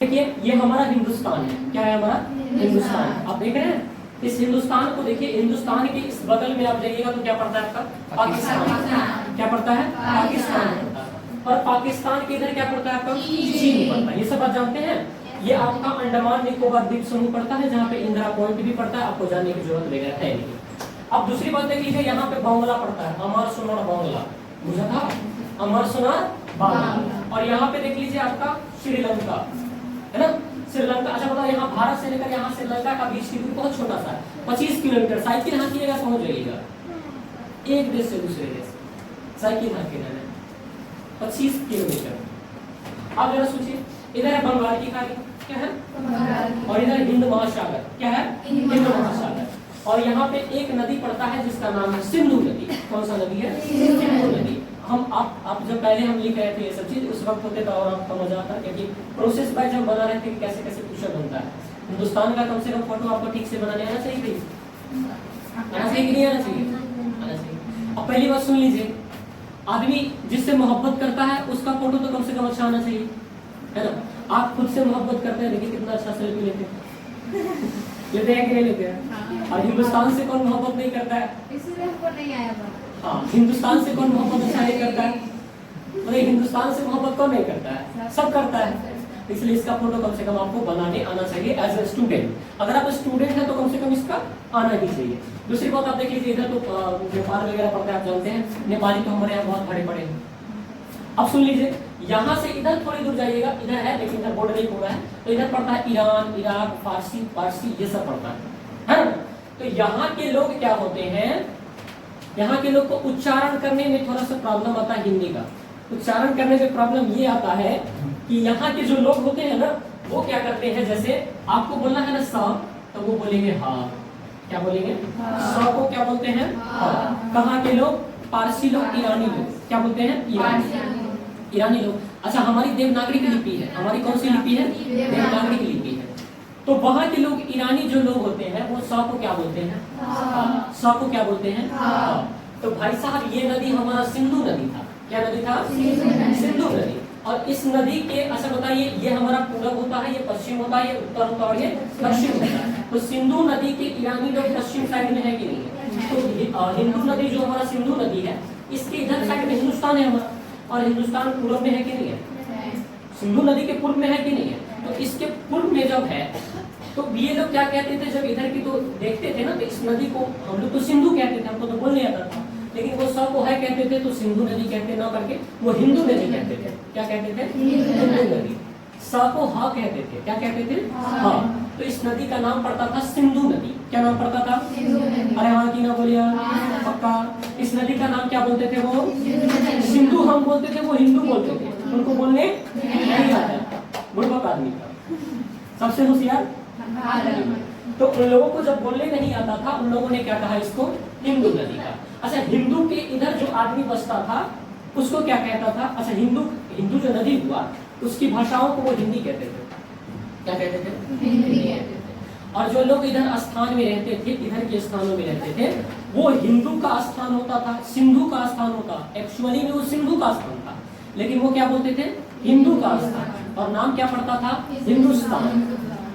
देखिए ये हमारा हिंदुस्तान है। क्या है हमारा हिंदुस्तान? आप देख रहे हैं इस हिंदुस्तान को। देखिए हिंदुस्तान के इस बगल में आप जाइएगा तो क्या पड़ता है आपका? पाकिस्तान। क्या पड़ता है? पाकिस्तान पड़ता है। और पाकिस्तान के इधर क्या पड़ता है आपका? चीन पड़ता है। ये सब आप जानते हैं। ये आपका अंडमान निकोबार द्वीप समूह पड़ता है, जहाँ पे इंदिरा पॉइंट भी पड़ता है। आपको जानने की जरूरत वगैरह है नहीं। अब दूसरी बात देख लीजिए, यहाँ पे बांग्ला पड़ता है। अमर सोनार बांग्ला, बुझा था? अमर सोनार बांग्ला। और यहाँ पे देख लीजिए आपका श्रीलंका, है ना? श्रीलंका। अच्छा बताओ, यहाँ भारत से लेकर यहाँ श्रीलंका का बीच की दूरी बहुत छोटा सा है, 25 किलोमीटर। साइकिल हाँकिएगा पहुंच जाइएगा एक देश से दूसरे देश। साइकिल हाँकिएगा 25 किलोमीटर। अब जरा सोचिए, इधर है बंगाल की खाड़ी, क्या है? और इधर हिंद महासागर, क्या है? हिंद महासागर। और यहाँ पे एक नदी पड़ता है जिसका नाम है सिंधु नदी। कौन सा नदी है? सिंधु नदी। हम आप जब पहले हम लिख रहे थे ये सब चीज, उस वक्त होते था और आपका मजा आता, क्योंकि प्रोसेस बाय जब बना रहे थे कि कैसे कैसे क्वेश्चन बनता है। हिंदुस्तान का कम से कम फोटो आपको ठीक से बनाने आना चाहिए थी। आना चाहिए कि नहीं आना चाहिए? आना चाहिए। अब पहली बात सुन लीजिए, आदमी जिससे मोहब्बत करता है उसका फोटो तो कम से कम अच्छा आना चाहिए, है ना? आप खुद से मोहब्बत करते हैं, देखिए कितना अच्छा सेल्फी लेते हैं। लेते हैं कि नहीं लेते हैं? और हिंदुस्तान से कौन मोहब्बत नहीं करता है? इसलिए हमको नहीं आया बात। हाँ, हिंदुस्तान से कौन मोहब्बत अच्छा नहीं करता है? मतलब हिंदुस्तान से मोहब्बत कौन नहीं करता है? सब करता है। इसलिए इसका फोटो कम से कम आपको बनाने आना चाहिए एज ए स्टूडेंट। अगर आप स्टूडेंट हैं तो कम से कम इसका आना ही चाहिए। दूसरी बात आप देख लीजिए, इधर तो नेपाल वगैरह पड़ता है, आप जानते हैं। नेपाली तो हमारे यहाँ बहुत बड़े पड़े हैं। अब सुन लीजिए, यहाँ से इधर थोड़ी दूर जाइएगा, इधर है लेकिन इधर बॉर्डर नहीं पूरा है, तो इधर पड़ता है ईरान, इराक, पारसी ये सब पड़ता है ना? तो यहाँ के लोग क्या होते हैं, यहाँ के लोग को उच्चारण करने में थोड़ा सा प्रॉब्लम आता है। हिंदी का उच्चारण करने में प्रॉब्लम ये आता है कि यहाँ के जो लोग होते हैं ना, वो क्या करते हैं, जैसे आपको बोलना है ना सा, तो वो बोलेंगे हा। क्या बोलेंगे? सा को क्या बोलते हैं? हा। कहाँ के लोग? पारसी लोग, ईरानी लोग। क्या बोलते हैं? ईरानी लोग। अच्छा, हमारी देवनागरी लिपि है। हमारी कौन सी लिपि है? देवनागरी लिपि है। तो वहाँ के लोग, ईरानी जो लोग होते हैं, वो सा को क्या बोलते हैं? सा को क्या बोलते हैं? तो भाई साहब, ये नदी हमारा सिंधु नदी था। क्या नदी था? सिंधु नदी। और इस नदी के, अच्छा बताइए, ये हमारा पूरब होता है, ये पश्चिम होता है, ये उत्तर होता है और ये दक्षिण होता है। तो सिंधु नदी के ईरानी लोग पश्चिम साइड में है कि नहीं है? तो हिंदू नदी जो हमारा सिंधु नदी है, इसके इधर साइड में हिंदुस्तान है हमारा, और हिंदुस्तान पूर्व में है कि नहीं है? सिंधु नदी के पूर्व में है कि नहीं है? तो इसके पूर्व में जब है, तो ये लोग क्या कहते थे, जब इधर की तो देखते थे ना, तो इस नदी को हम लोग तो सिंधु कहते थे, हमको तो बोल नहीं आता था, लेकिन वो सब को है कहते थे, तो सिंधु नदी कहते ना करके वो हिंदू नदी कहते थे। क्या कहते थे? हिंदू नदी। सा को हा कहते थे। क्या कहते थे? हा। तो इस नदी का नाम पड़ता था सिंधु नदी। क्या नाम पड़ता था? अरे हाँ की ना बोलिए पक्का। इस नदी का नाम क्या बोलते थे वो? सिंधु हम बोलते थे, वो हिंदू बोलते थे। उनको बोलने नहीं आता, बुड़बक आदमी का, सबसे होशियार। तो उन लोगों को जब बोलने नहीं आता था, उन लोगों ने क्या कहा इसको? हिंदू नदी का। अच्छा, हिंदू के इधर जो आदमी बसता था उसको क्या कहता था? अच्छा, हिंदू जो नदी हुआ, उसकी भाषाओं को वो हिंदी कहते थे। क्या कहते थे? हिंदी कहते थे। और जो लोग इधर स्थान में रहते थे, इधर के स्थानों में रहते थे, वो हिंदू का स्थान होता था, सिंधु का स्थान होता। एक्चुअली में वो सिंधु का स्थान था, लेकिन वो क्या बोलते थे? हिंदू का स्थान। और नाम क्या पड़ता था? हिंदुस्तान।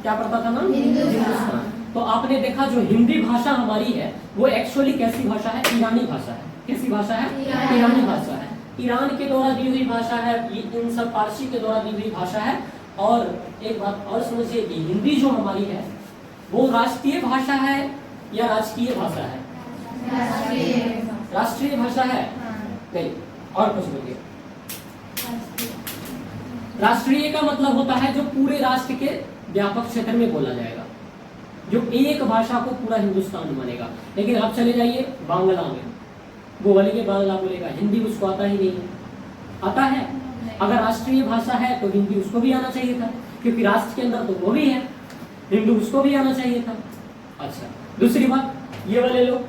क्या पड़ता था नाम? हिंदुस्तान। तो आपने देखा, जो हिंदी भाषा हमारी है, वो एक्चुअली कैसी भाषा है? ईरानी भाषा है। कैसी भाषा है? ईरानी भाषा है। ईरान के द्वारा दी हुई भाषा है, इन सब पारसी के द्वारा दी हुई भाषा है। और एक बात और समझिए कि हिंदी जो हमारी है, वो राष्ट्रीय भाषा है या राजकीय भाषा है? राष्ट्रीय भाषा है। नहीं, और कुछ बोलिए। राष्ट्रीय का मतलब होता है जो पूरे राष्ट्र के व्यापक क्षेत्र में बोला जाएगा, जो एक भाषा को पूरा हिंदुस्तान मानेगा। लेकिन आप चले जाइए बांग्ला में, वो बोलेंगे बांग्ला बोलेगा, हिंदी उसको आता ही नहीं है। आता है? अगर राष्ट्रीय भाषा है तो हिंदी उसको भी आना चाहिए था, क्योंकि राष्ट्र के अंदर तो वो भी है, हिंदी उसको भी आना चाहिए था। अच्छा, दूसरी बात, ये वाले लोग,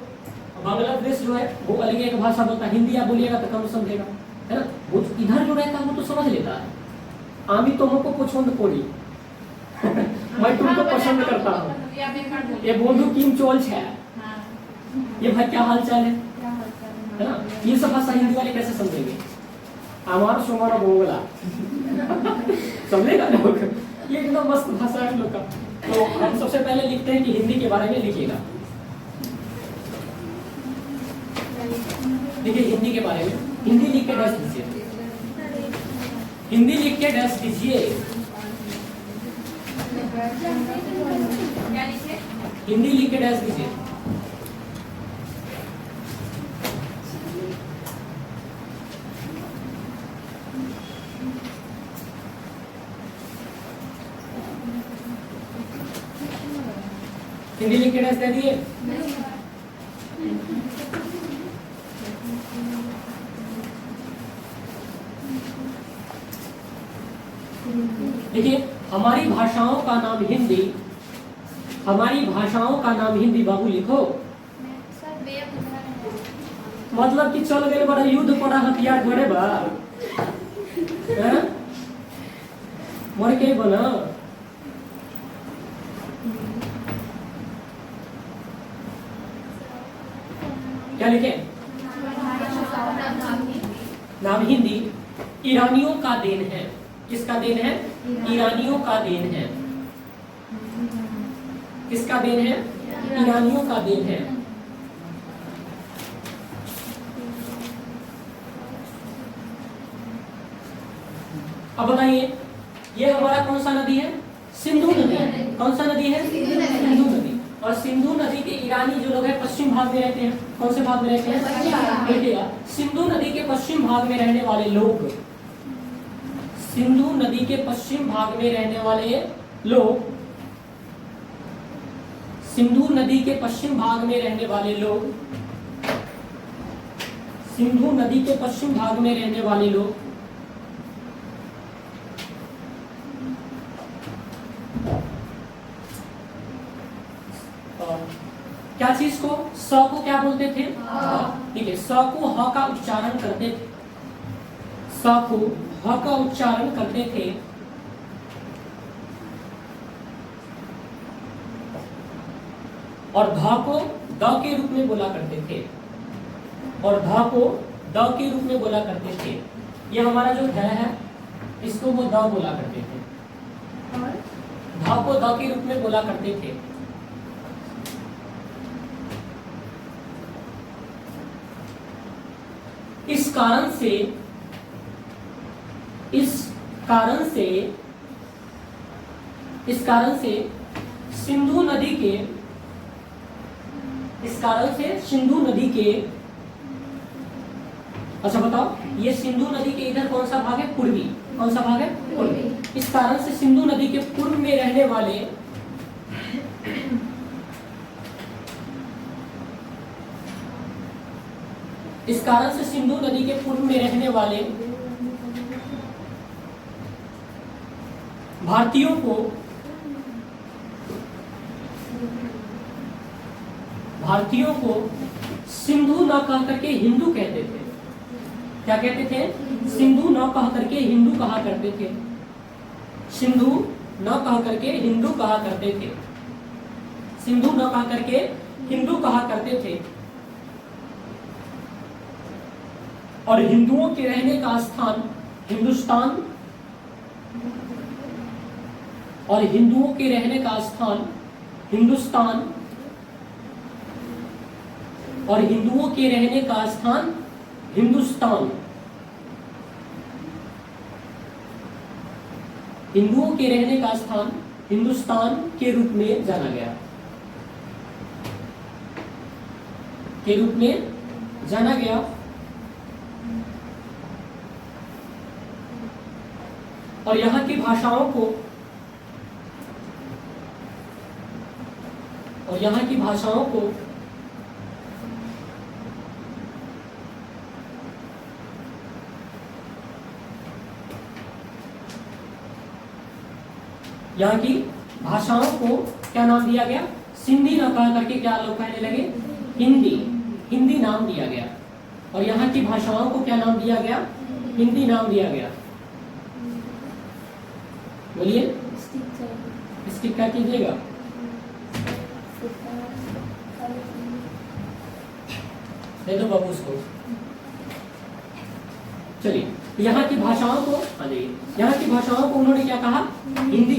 बांग्लादेश जो है वो अलग एक भाषा बोलता है। हिंदी आप बोलिएगा तो कम समझेगा, है ना? वो इधर जो रहता है वो तो समझ लेता है। आमी तो हमको पसंद पड़ी मैं तुमको पसंद करता हूँ, ये बोलू किम चोल है, ये भाई क्या हाल चाल है ना? ये सब भाषा हिंदी वाले कैसे समझेंगे? हमारा सोमारा बोला समझेगा लोग, ये एकदम मस्त भाषा है हम लोग का। तो हम सबसे पहले लिखते हैं कि हिंदी के बारे में लिखिएगा। देखिए हिंदी के बारे में, हिंदी लिख के डैश दीजिए, हिंदी लिख के डैश दीजिए, हिंदी लिख के डैश दीजिए। हिंदी लिख के डैश दे दिए। देखिए हमारी भाषाओं का नाम हिंदी, हमारी भाषाओं का नाम हिंदी। बाबू लिखो। मतलब कि चल गए बड़ा युद्ध पड़ा, हथियार बड़े बा मर के बना। क्या लिखे? नाम हिंदी ईरानियों का देन है। किसका देन है? ईरानियों का देन है। किसका देन है? ईरानियों का देन है। अब बताइए ये हमारा कौन सा नदी है? सिंधु नदी। कौन सा नदी है? सिंधु नदी। और सिंधु नदी के ईरानी जो लोग हैं पश्चिम भाग में रहते हैं। कौन से भाग में रहते हैं? देखिएगा सिंधु नदी के पश्चिम भाग में रहने वाले लोग, सिंधु नदी के पश्चिम भाग में रहने वाले लोग, सिंधु नदी के पश्चिम भाग में रहने वाले लोग, सिंधु नदी के पश्चिम भाग में रहने वाले लोग क्या चीज को? स को क्या बोलते थे? ठीक है, स को ह का उच्चारण करते थे, स को ह का उच्चारण करते थे। और ध को द के रूप में बोला करते थे, और ध को द के रूप में बोला करते थे। ये हमारा जो ध है इसको वो द बोला करते थे, ध को द के रूप में बोला करते थे। इस कारण से, इस कारण से, इस कारण से सिंधु नदी के, इस कारण से सिंधु नदी के, अच्छा बताओ ये सिंधु नदी के इधर कौन सा भाग है? पूर्वी। कौन सा भाग है? पूर्वी। इस कारण से सिंधु नदी के पूर्व में रहने वाले, इस कारण से सिंधु नदी के पूर्व में रहने वाले भारतीयों को, भारतीयों को सिंधु न कह करके हिंदू कहते थे। क्या कहते थे? सिंधु न कह करके हिंदू कहा करते थे। सिंधु न कह करके हिंदू कहा करते थे। सिंधु न कह करके हिंदू कहा करते थे। और हिंदुओं के रहने का स्थान हिंदुस्तान, और हिंदुओं के रहने का स्थान हिंदुस्तान, और हिंदुओं के रहने का स्थान हिंदुस्तान, हिंदुओं के रहने का स्थान हिंदुस्तान के रूप में जाना गया, के रूप में जाना गया। और यहाँ की भाषाओं को, और यहाँ की भाषाओं को यहाँ की भाषाओं को क्या नाम दिया गया? सिंधी न कह करके क्या लोग कहने लगे? हिंदी। हिंदी नाम दिया गया। और यहाँ की भाषाओं को क्या नाम दिया गया? हिंदी नाम दिया गया। बोलिए, स्टिक क्या कीजिएगा? दे दो बाबू उसको। चलिए यहाँ की भाषाओं को, हाँ जी, यहाँ की भाषाओं को उन्होंने क्या कहा? हिंदी